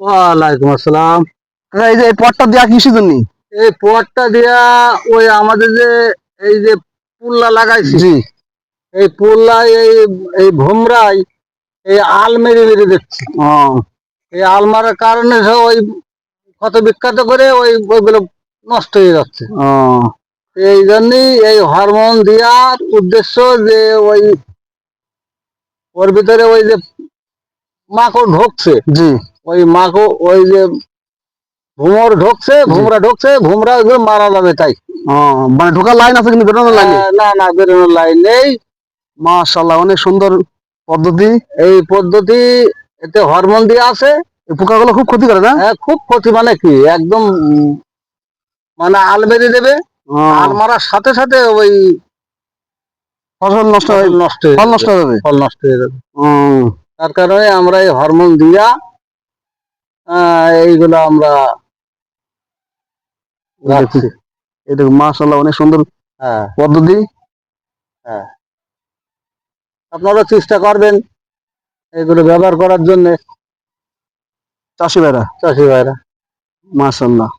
ওয়ালাইকুম আসসালাম। এই যে এই পটটা দেয়া কিসের জন্য? এই পটটা দিয়া ওই আমাদের যে এই যে পুল্লা লাগাইছি, জি। এই পুল্লায় এই ভোমরায় এই আল মেরে মেরে দিচ্ছে। ও এই আল মারার কারণে সব ওই ক্ষত বিখ্যাত করে ওইগুলো নষ্ট হয়ে যাচ্ছে। ও এই জন্যই এই হরমোন দেওয়ার উদ্দেশ্য যে ওই ওর ভিতরে ওই যে মাকড় ঢুকছে, জি। ওই মাকড় ওই যে ভুমরা ঢুকছে ভুমরা ওইগুলো মারা যাবে তাই। ও মানে ঢোকার লাইন আছে কিন্তু বেরোনোর লাইন নেই। না না, বেরোনোর লাইন নেই। মাশাআল্লাহ, অনেক সুন্দর পদ্ধতি। এই পদ্ধতি, এতে হরমোন দিয়ে আছে। এই পোকাগুলো খুব ক্ষতি করে না? খুব ক্ষতি, মানে কি একদম মানে আল মেরে দেবে। ও আল মারার সাথে সাথে ওই ফসল নষ্ট হয়, ফসল নষ্ট হয়ে ফল যাবে, নষ্ট হয়ে যাবে। ফল নষ্ট হয়ে যাবে। ও তার কারণে আমরা এই হরমোন দিয়া এইগুলো আমরা রাখছি। এটা মাশাআল্লাহ অনেক সুন্দর হ্যাঁ পদ্ধতি। হ্যাঁ, আপনারা চেষ্টা করবেন এগুলো ব্যবহার করার জন্য, চাষি ভাইরা। চাষি ভাইরা। মাশাআল্লাহ।